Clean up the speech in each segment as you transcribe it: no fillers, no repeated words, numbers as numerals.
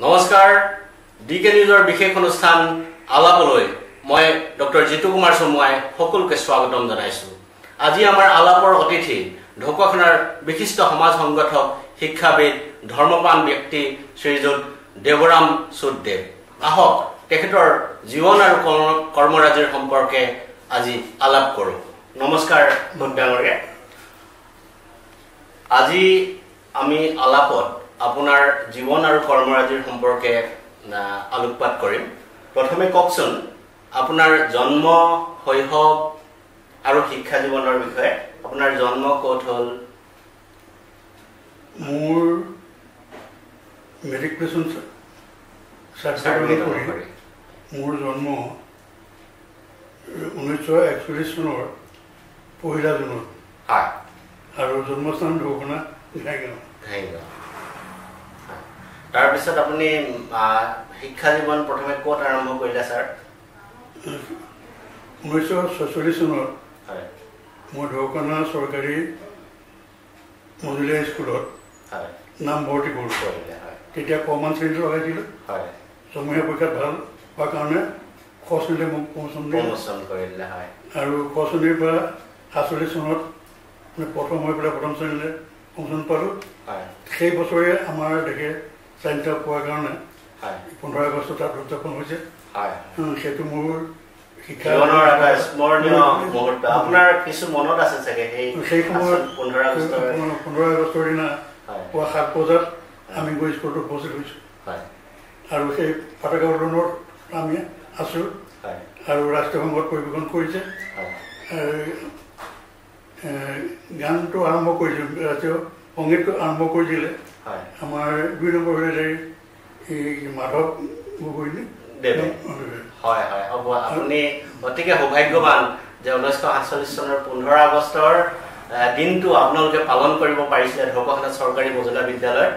নমস্কাৰ ডিকে নিউজৰ বিশেষ অনুষ্ঠান আলাপলৈ মই ডক্টৰ জিতু কুমাৰ চমুৱাই সকলোকে স্বাগতম জনাইছো। আজি আমাৰ আলাপৰ অতিথি ঢকুৱাখানাৰ বিশিষ্ট সমাজ সংগঠক শিক্ষাবিদ ধৰ্মপ্ৰাণ ব্যক্তি শ্ৰীযুত দেৱৰাম সুদদেৱ। আহক তেখেতৰ জীৱন আৰু কৰ্মৰাজিৰ সম্পৰ্কে আজি আলাপ কৰোঁ। নমস্কাৰ ডাঙৰীয়া। আজি আমি আলাপত আপোনাৰ জীৱন আৰু কৰ্মৰাজিৰ সম্পৰ্কে আলোকপাত কৰিম। প্ৰথমে কওকচোন আপোনাৰ জন্ম শৈশৱ আৰু শিক্ষা জীৱনৰ বিষয়ে। আপোনাৰ জন্ম ক'ত হ'ল? মোৰ মেট্ৰিকুলেশ্যন চাৰ্টিফিকেট কৰি মোৰ জন্ম 1941 চনৰ 1 জুনত হয় আৰু জন্মস্থান ঢকুৱাখানা ঘাইগাঁও। তাৰপিছত আপুনি শিক্ষা জীৱন প্ৰথমে ক'ত আৰম্ভ কৰিলে ছাৰ? 1946 চনত মই ঢকুৱাখানা চৰকাৰী মজলীয়া স্কুলত নামভৰ্তি কৰিলে। তেতিয়া কমান শ্ৰেণীত লগাইছিলোঁ। ছমহীয়া পৰীক্ষাত ভাল হোৱাৰ কাৰণে ক শ্ৰেণীলৈ মোক প্ৰমোচন কৰিলে আৰু ক শ্ৰেণীৰ পৰা 47 চনত প্ৰথম হৈ পেলাই প্ৰথম শ্ৰেণীলৈ প্ৰমোচন পালোঁ। সেই বছৰে আমাৰ দেশে স্বাধীনতা পোৱাৰ কাৰণে 15 আগষ্ট তাত উদযাপন হৈছে। সেইটো মোৰ শিক্ষা স্মৰণীয় মুহূৰ্ত। আপোনাৰ কিছু মনত আছে চাগে সেই সময়ত 15 আগষ্টৰ দিনা পুৱা 7 বজাত আমি গৈ স্কুলটো উপস্থিত হৈছোঁ আৰু সেই পতাকা উত্তোলনত আমি আছোঁ আৰু ৰাষ্ট্ৰীয় সংগীত পৰিৱেশন কৰিছে। গানটো আৰম্ভ কৰিছোঁ, ৰাষ্ট্ৰীয় সংগীতটো আৰম্ভ কৰিছিলে আমাৰ 2 নম্বৰ এই মাধৱ গগৈ। হয় হয়, আপুনি অতিকে সৌভাগ্যৱান যে 1947 চনৰ 15 আগষ্টৰ দিনটো আপোনালোকে পালন কৰিব পাৰিছিলে ঢকুৱাখানা চৰকাৰী মজলীয়া বিদ্যালয়ত।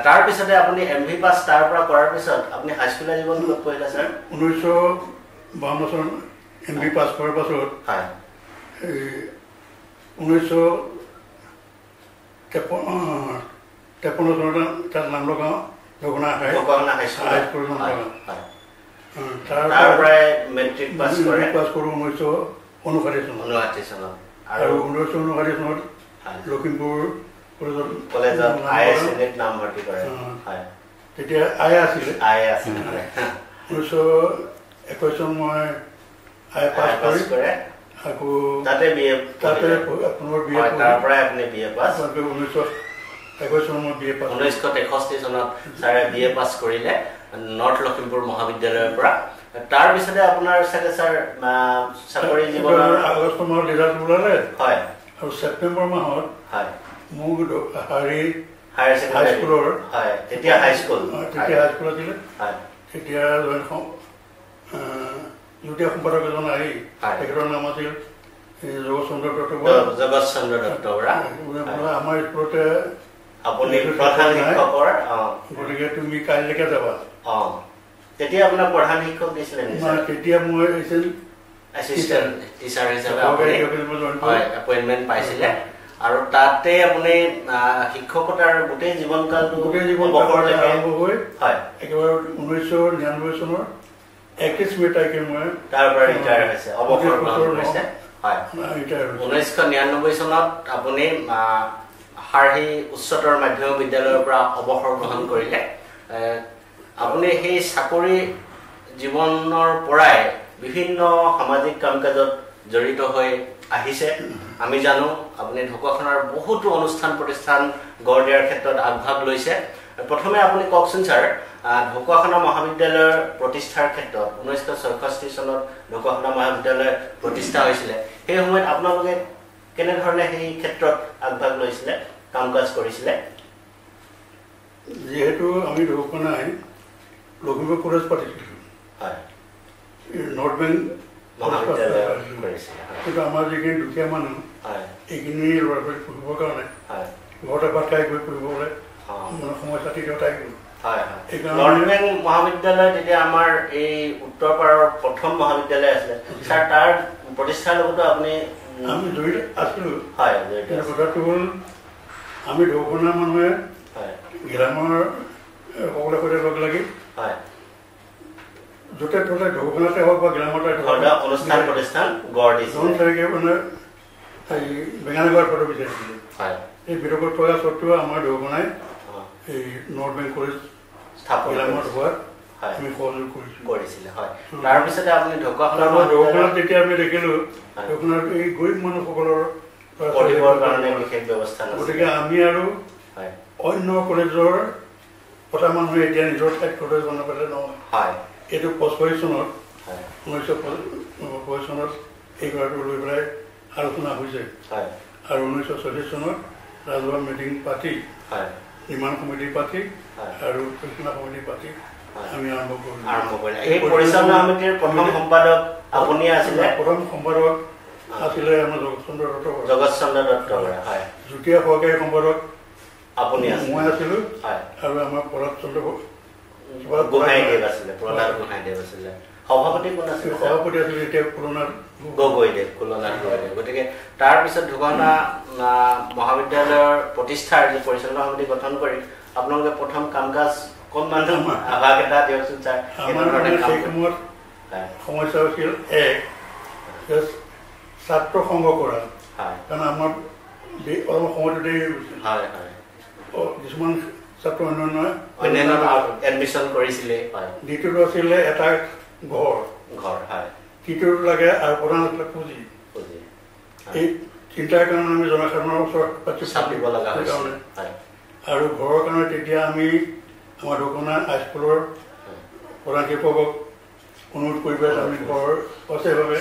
তাৰপিছতে আপুনি MV পাছ তাৰ পৰা কৰাৰ পিছত আপুনি হাইস্কুলীয়া জীৱন ক'ত পঢ়িলে ছাৰ? 1952 চনত MV পাছ কৰাৰ পাছত 1953 চনত তাত নাম লগাওঁ ঢকুৱাখানা হাইস্কুল। তাৰ পৰাই মেট্ৰিক পাছ কৰোঁ 1959 চনত আৰু 1959 চনত লখিমপুৰ কলেজত নামভৰ্তি কৰে। তেতিয়া আই আছিলে 1921 চনত মই আই পাছ কৰে আকৌ তাতে পুনৰ BA তাৰ পৰাই আপুনি BA পাছ 1961 চনত মই BA পাছ 1963 চনত ছাৰে BA পাছ কৰিলে নৰ্থ লখিমপুৰ মহাবিদ্যালয়ৰ পৰা। তাৰপিছতে আপোনাৰ চাগে ছাৰ চাকৰি জীৱনৰ আগষ্ট মাহত ৰিজাল্ট ওলালে আৰু ছেপ্টেম্বৰ মাহত মোক হাইস্কুলৰ তেতিয়া হাইস্কুল আছিলে। তেতিয়া যুটীয়া সম্পাদক এজন আহি তেখেতৰ নাম আছিল জগতচন্দ্ৰ দত্ত বৰা। আমাৰ স্কুলতে আপুনি প্ৰধান শিক্ষকৰ, গতিকে তুমি কাইলৈকে যাবা। তেতিয়া আপোনাৰ প্ৰধান শিক্ষক দিছিলে? তেতিয়া মই এছিষ্টেণ্ট টিচাৰ হিচাপে এপইণ্টমেণ্ট পাইছিলে আৰু তাতে আপুনি শিক্ষকতাৰ গোটেই জীৱনকালটো আৰম্ভ হৈ একেবাৰে 1999 চনৰ 31 মে' তাৰিখে মই তাৰ পৰা ৰিটায়াৰ হৈছে, অৱসৰ গ্ৰহণ কৰিছে। 1999 চনত আপুনি হাৰহি উচ্চতৰ মাধ্যমিক বিদ্যালয়ৰ পৰা অৱসৰ গ্ৰহণ কৰিলে। আপুনি সেই চাকৰি জীৱনৰ পৰাই বিভিন্ন সামাজিক কাম কাজত জড়িত হৈ আহিছে। আমি জানো আপুনি ঢকুৱাখানাৰ বহুতো অনুষ্ঠান প্ৰতিষ্ঠান গঢ় দিয়াৰ ক্ষেত্ৰত আগভাগ লৈছে। প্ৰথমে আপুনি কওকচোন ছাৰ, ঢকুৱাখানা মহাবিদ্যালয়ৰ প্ৰতিষ্ঠাৰ ক্ষেত্ৰত 1964 চনত ঢকুৱাখানা মহাবিদ্যালয় প্ৰতিষ্ঠা হৈছিলে। সেই সময়ত আপোনালোকে কেনেধৰণে সেই ক্ষেত্ৰত আগভাগ লৈছিলে, কাম কাজ কৰিছিলে? যিহেতু আমি ঢকুৱাখানাই লখিমপুৰ কলেজ পাতিছিলোঁ, নৰ্থ বেংক কিন্তু আমাৰ যিখিনি দুখীয়া মানুহ এইখিনি ল'ৰা ছোৱালী পঢ়িবৰ কাৰণে ঘৰতে ভাত খাই গৈ পঢ়িবলৈ সময় ছাতি থাকিব। মহাবিদ্যালয় তেতিয়া আমাৰ এই উত্তৰ পাৰৰ প্ৰথম মহাবিদ্যালয় আছিলে ছাৰ। তাৰ প্ৰতিষ্ঠাৰ লগতো আপুনি আমি জড়িত আছিলোঁ। কথাটো হ'ল আমি ঢকুৱাখানাৰ মানুহে গ্ৰামৰ সকলে সৈতে লগ লাগি হয় য'তে ত'তে ঢকুৱাখানাতে হওক বা গ্ৰামতে অনুষ্ঠান প্ৰতিষ্ঠান গঢ় দিছে 9 তাৰিখে মানে এই বেঙানগড় ফটো বিচাৰিছিলে এই বিতৰ্কত থকা স্বত্তেও আমাৰ ঢকুৱাখানাই এই নৰ্থ বেংক কলেজ স্থাপন হোৱাত আমি সহযোগ কৰিছিলে হয় তাৰপিছতে আপুনি ঢকুৱাখানাত যেতিয়া আমি দেখিলোঁ ঢকুৱাখানাত এই গৰীব মানুহসকলৰ পঢ়িবৰ কাৰণে বিশেষ ব্যৱস্থা গতিকে আমি আৰু অন্য কলেজৰ কথা মানুহে এতিয়া নিজৰ ঠাইত কলেজ বনাব পাৰে নহয় এইটো 45 চনত 1945 চনত এই কথাটো লৈ পেলাই আলোচনা হৈছে আৰু 1940 চনত ৰাজহুৱা মিটিং পাতি নিৰ্মাণ সমিতি পাতি আৰু পৰিচালনা সমিতি পাতি আমি আৰম্ভ কৰিলোঁ এই পৰিচালনা সমিতিৰ প্ৰথম সম্পাদক আপুনি আছিলে প্ৰথম সম্পাদক আছিলে আমাৰ জগতচন্দ্ৰ দত্ত যুটীয়া সহকাৰী সম্পাদক আপুনি মই আছিলোঁ আৰু আমাৰ প্ৰহ্লাদ চন্দ্ৰ গোহাঁইদেৱ আছিলে প্ৰহ্লাদ গোহাঁইদেৱ আছিলে সভাপতি কোন আছিল সভাপতি আছিলে এতিয়া কুলনাথ গগৈদেৱ গতিকে তাৰপিছত ঢকুৱাখানা মহাবিদ্যালয়ৰ প্ৰতিষ্ঠাৰ যি পৰিচালনা সমিতি গঠন কৰি আপোনালোকে প্ৰথম কাম কাজ অকণমান আভাস এটা দিয়কচোন ছাৰ সেই সময়ত সমস্যা হৈছিল ছাত্ৰ সংঘ কৰা কাৰণ আমাৰ অলপ সময়টো দেৰি হৈ গৈছিল কিছুমান ছাত্ৰ অন্যান্য এডমিশ্যন কৰিছিলে দ্বিতীয়টো আছিলে এটা ঘৰ তৃতীয়টো লাগে আৰু প্ৰধান আছিলে পুঁজি এই চিন্তাৰ কাৰণে আমি জনসাধাৰণৰ ওচৰত চাপিব লগা হৈছিলে আৰু ঘৰৰ কাৰণে তেতিয়া আমি আমাৰ ঢকুৱাখানা হাইস্কুলৰ প্ৰধান শিক্ষকক অনুৰোধ কৰি পেলাই আমি ঘৰ সঁচাইভাৱে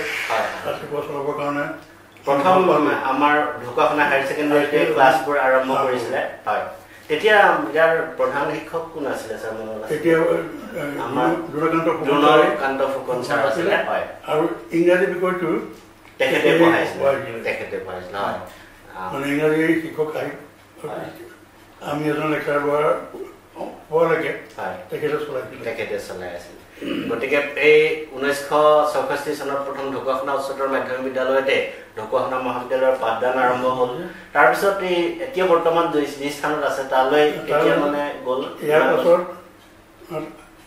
ৰাতিপুৱা চলাবৰ কাৰণে প্ৰথম আমাৰ ঢকুৱাখানা হায়াৰ ছেকেণ্ডেৰীতে ক্লাছবোৰ আৰম্ভ কৰিছিলে তেতিয়া ইয়াৰ প্ৰধান শিক্ষক কোন আছিলে ছাৰ তেতিয়া দ্ৰোণকান্ত ফুকন ছাৰ আছিলে আৰু ইংৰাজী বিষয়টো তেখেতে পঢ়াইছিলে মানে ইংৰাজী শিক্ষক আহি আমি এজন লেকচাৰ হোৱালৈকে তেখেতে চলাই আছিল গতিকে এই 1964 চনত প্ৰথম ঢকুৱাখানা উচ্চতৰ মাধ্যমিক বিদ্যালয়তে ঢকুৱাখানা মহাবিদ্যালয়ৰ পাঠদান আৰম্ভ হ'ল তাৰপিছত এই এতিয়া বৰ্তমান যি স্থানত আছে তালৈ কেতিয়া মানে গ'ল ইয়াৰ পাছত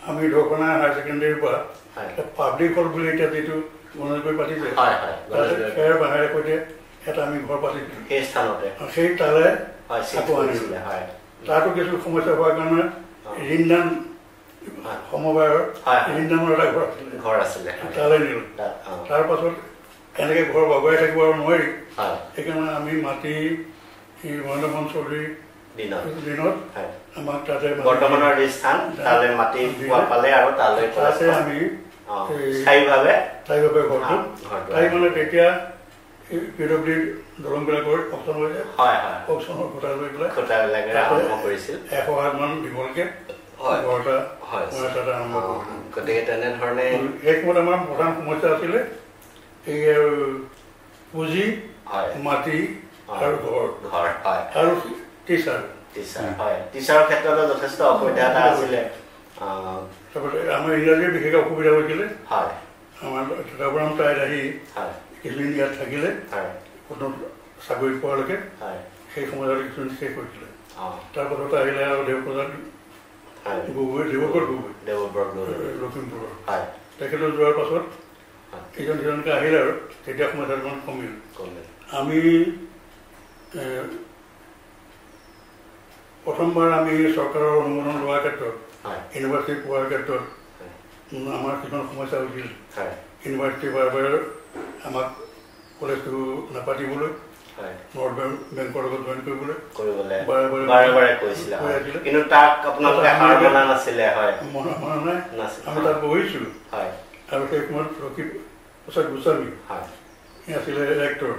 আমি ঢকুৱাখানা হায়াৰ ছেকেণ্ডেৰীৰ পৰা পাব্লিক হল বুলি এতিয়া যিটো গণেশগুৰি পাতিছে সেয়াৰ বাহিৰে সৈতে এটা আমি ঘৰ পাতিছিলোঁ সেই স্থানতে সেই তালৈ আকৌ আনিছিলে তাতো কিছু সমস্যা হোৱাৰ কাৰণে ঋণদান সমবায়ৰ ঋণদানৰ এটা ঘৰ আছিলে তালৈ নিলোঁ তাৰ পাছত এনেকৈ ঘৰ বগুৱাই থাকিব আৰু নোৱাৰি সেইকাৰণে আমি মাটি মহেন্দ্ৰ মোহন চৌধুৰীৰ দিনত আমাক তাতে বৰ্তমানৰ স্থান তালৈ মাটি পালে আৰু তালৈ তাতে আমি স্থায়ীভাৱে ঘৰটো তাই মানে তেতিয়া PWD দলংবিলাকৰ অপশ্যন হৈ যায় অপশ্যনৰ খুঁটা লৈ পেলাই 100 মান দিবলৈকে গতিকে তেনেধৰণে সেই সময়ত আমাৰ প্ৰধান সমস্যা আছিলে এই পুঁজি মাটি আৰু ঘৰ আৰু টিচাৰৰ ক্ষেত্ৰতো যথেষ্ট অসুবিধা এটা আছিলে আমাৰ ইংৰাজীৰ বিশেষ অসুবিধা হৈছিলে আমাৰ চটাপুৰাম তাইত আহি কিছুদিন ইয়াত থাকিলে কোনো চাকৰি পোৱালৈকে সেই সময়ত কিছুদিন শেষ হৈছিলে তাৰপাছত আহিলে আৰু দেৱপ্ৰসাদ গগৈ লখিমপুৰৰ তেখেতৰ যোৱাৰ পাছত ইজন সিজনকৈ আহিলে আৰু তেতিয়া সমস্যা অকণমান কমিল আমি প্ৰথমবাৰ আমি চৰকাৰৰ অনুমোদন লোৱাৰ ক্ষেত্ৰত ইউনিভাৰ্চিটি পোৱাৰ ক্ষেত্ৰত আমাৰ কিছুমান সমস্যা হৈছিল ইউনিভাৰ্চিটি বাৰে বাৰে আমাক কলেজটো নাপাতিবলৈ নৰ্থ বেংকৰ লগত জইন কৰিবলৈ বাৰে কৈছিলে কিন্তু তাক আপোনালোকে হাৰ মনা নাছিলে মনা নাই আমি তাত বহিছিলোঁ আৰু সেই সময়ত ৰকিব প্ৰসাদ গোস্বামী আছিলে ৰেক্টৰ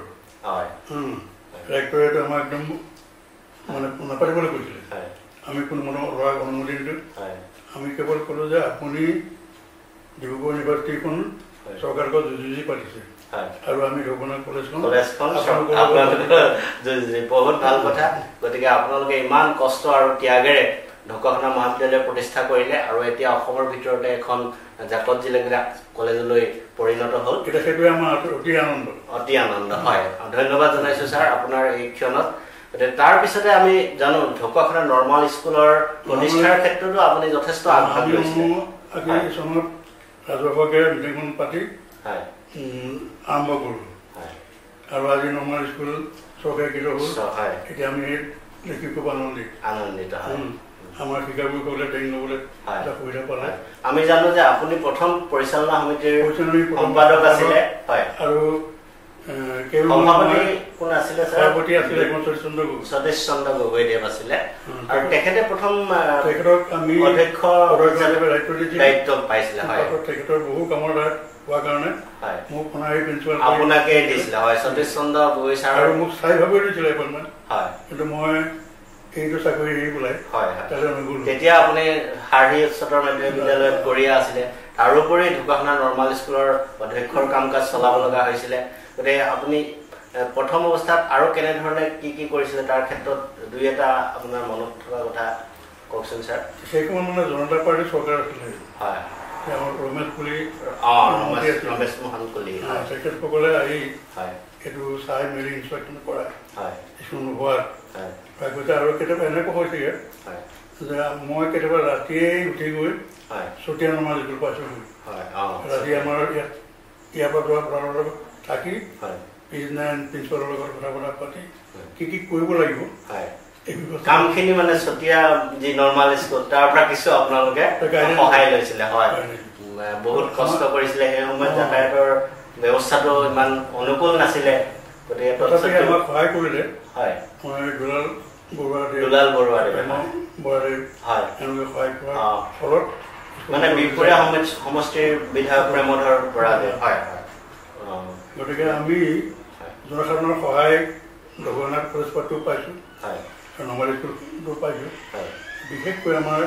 ৰেক্টৰেতো আমাক একদম মানে নাপাতিবলৈ কৈছিলে আমি কোনো ল'ৰাক অনুমতি নিদিলোঁ আমি কেৱল ক'লোঁ যে আপুনি ডিব্ৰুগড় ইউনিভাৰ্চিটিখন চৰকাৰৰ লগত যুঁজি পাতিছে আৰু আমি ঢকুৱাখানা কলেজখন বহুত ভাল কথা গতিকে আপোনালোকে ইমান কষ্ট আৰু ত্যাগেৰে ঢকুৱাখানা মহাবিদ্যালয় প্ৰতিষ্ঠা কৰিলে আৰু এতিয়া অসমৰ ভিতৰতে এখন জাকত জিলিকা কলেজলৈ পৰিণত হ'ল সেইটোৱে আমাৰ অতি আনন্দ হয় ধন্যবাদ জনাইছোঁ ছাৰ আপোনাৰ এই ক্ষণত তাৰ পিছতে আমি জানো ঢকুৱাখানা নৰ্মাল স্কুলৰ প্ৰতিষ্ঠাৰ ক্ষেত্ৰতো আপুনি যথেষ্ট আগভাগ লৈছিলে ৰাজহুৱাকে মিটিংখন পাতি আৰম্ভ কৰোঁ আৰু আজি নৰ্মাল স্কুল চৰকাৰীকৃত হ'ল এতিয়া আমি দেখি খুব আনন্দিত আমাৰ শিক্ষাগুৰুসকলে ট্ৰেইনিং ল'বলৈ এটা সুবিধা পালে আমি জানো যে আপুনি প্ৰথম পৰিচালনা সমিতিৰ সম্পাদক আছিলে আৰু সভাপতি আছিলে সতীশ চন্দ্ৰ গগৈদেৱ আছিলে আৰু তেখেতে প্ৰথম তেখেতক আমি অধ্যক্ষ দায়িত্ব পাইছিলে তেখেতৰ বহু কামৰ হোৱাৰ কাৰণে মোক প্ৰিন্সিপাল আপোনাকে দিছিলে সতীশ চন্দ্ৰ গগৈ ছাৰ আৰু মোক স্থায়ীভাৱে দিছিলে এপইণ্টমেণ্ট কিন্তু মই এইটো চাকৰি এৰি পেলাই তেতিয়া আপুনি হাৰহি উচ্চতৰ মাধ্যমিক বিদ্যালয়ত গৰিয়া আছিলে তাৰোপৰি ঢকুৱাখানা নৰ্মাল স্কুলৰ অধ্যক্ষৰ কাম কাজ চলাব লগা হৈছিলে গতিকে আপুনি প্ৰথম অৱস্থাত আৰু কেনেধৰণে কি কৰিছিলে তাৰ ক্ষেত্ৰত দুই এটা আপোনাৰ মনত থকা কথা কওকচোন ছাৰ সেই সময়ত মানে জনতা পাৰ্টীৰ চৰকাৰ আছিলে ৰমেশ কলি ৰমেশ মোহন কলি তেখেতসকলে আহি এইটো চাই মেলি ইনস্পেকশ্যন কৰা স্কুল নোহোৱাত আৰু কেতিয়াবা এনেকুৱা হৈছেগে যে মই কেতিয়াবা ৰাতিয়েই উঠি গৈ চতিয়া নৰ্মাল স্কুল পাইছোঁগৈ ৰাতি আমাৰ ইয়াৰ পৰা যোৱা প্ৰাণৰ থাকি পিছদিনা প্ৰিন্সিপালৰ লগত কথা পাতি কি কৰিব লাগিব কামখিনি মানে চতিয়া যি নৰ্মাল স্কুল তাৰ পৰা কিছু আপোনালোকে সহায় লৈছিলে বহুত কষ্ট কৰিছিলে সেই সময়ত যাতায়াতৰ ব্যৱস্থাটো ইমান অনুকূল নাছিলে গতিকে আমাক সহায় কৰিলে মই দুলাল বৰুৱাদেৱ সহায় কৰাৰ ফলত মানে বিহপুৰীয়া সমষ্টিৰ বিধায়ক প্ৰেমধৰ বৰাদেৱ গতিকে আমি জনসাধাৰণৰ সহায় ঢকুৱাখানা কলেজ পাতিও পাইছোঁ আৰু নৰ্মাল স্কুলটো পাইছোঁ বিশেষকৈ আমাৰ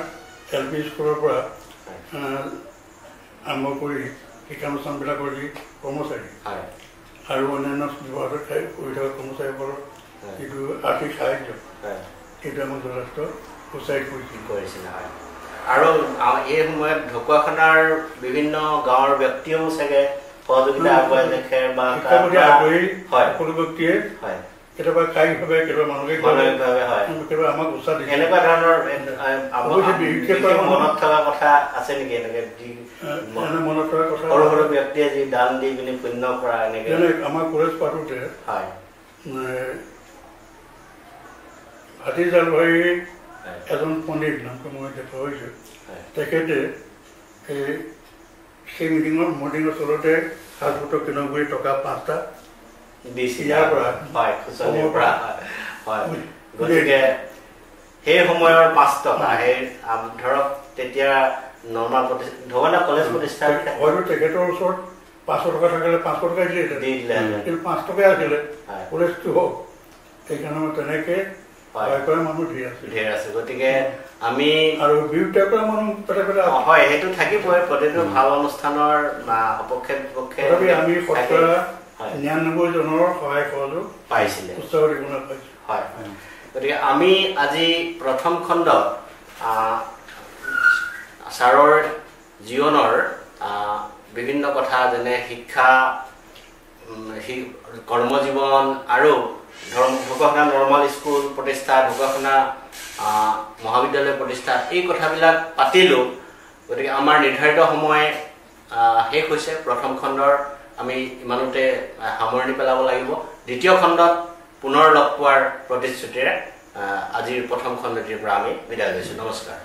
LP স্কুলৰ পৰা আৰম্ভ কৰি শিক্ষানুষ্ঠানবিলাকৰ যি কৰ্মচাৰী আৰু অন্যান্য বিভাগত কৰি থকা কৰ্মচাৰীসকলৰ যিটো আৰ্থিক সাহায্য সেইটো আমাক যথেষ্ট উৎসাহিত কৰিছিল আৰু এই সময়ত ঢকুৱাখানাৰ বিভিন্ন গাঁৱৰ ব্যক্তিও চাগে সহযোগিতা আগবঢ়াই দেখে বা সকলো ব্যক্তিয়ে কেতিয়াবা কায়িকভাৱে কেতিয়াবা মানসিকভাৱে কেতিয়াবা আমাক উৎসাহ দিছে এনেকুৱা ধৰণৰ মনত থকা কথা আছে নেকি এনেকে মনত থকা কথা সৰু সৰু ব্যক্তিয়ে যি দান দি পিনি পুণ্য কৰা এনেকে আমাৰ কলেজ পাতোতে হাতী জালভাৰীৰ এজন পণ্ডিত নামটো মই দেখা হৈছোঁ তেখেতে সেই মৰ্ণিঙৰ চলতে সাজপুতক কিনগুৰি টকা 5টা ইয়াৰ পৰা গতিকে সেই সময়ৰ 5 টকা সেই ধৰক তেতিয়া নৰ্মাল ঢকুৱাখানা কলেজ প্ৰতিষ্ঠা হয়তো তেখেতৰ ওচৰত 500 টকা থাকিলে 500 টকা দিলে কিন্তু 5 টকাই আছিলে কলেজটো হওক সেইকাৰণে মই তেনেকৈ মানুহ ঢেৰ আছে গতিকে আমি আৰু বিউটিৰ পৰা মানুহ হয় সেইটো থাকিবই প্ৰতিটো ভাল অনুষ্ঠানৰ সপক্ষে বিপক্ষে আমি 99 জনৰ সহায় সহযোগ পাইছিলে হয় গতিকে আমি আজি প্ৰথম খণ্ডত ছাৰৰ জীৱনৰ বিভিন্ন কথা যেনে শিক্ষা কৰ্মজীৱন আৰু ঢকুৱাখানা নৰ্মাল স্কুল প্ৰতিষ্ঠা ঢকুৱাখানা মহাবিদ্যালয় প্ৰতিষ্ঠা এই কথাবিলাক পাতিলোঁ গতিকে আমাৰ নিৰ্ধাৰিত সময় শেষ হৈছে প্ৰথম খণ্ডৰ আমি ইমানতে সামৰণি পেলাব লাগিব দ্বিতীয় খণ্ডত পুনৰ লগ পোৱাৰ প্ৰতিশ্ৰুতিৰে আজিৰ প্ৰথম খণ্ডটিৰ পৰা আমি বিদায় লৈছোঁ নমস্কাৰ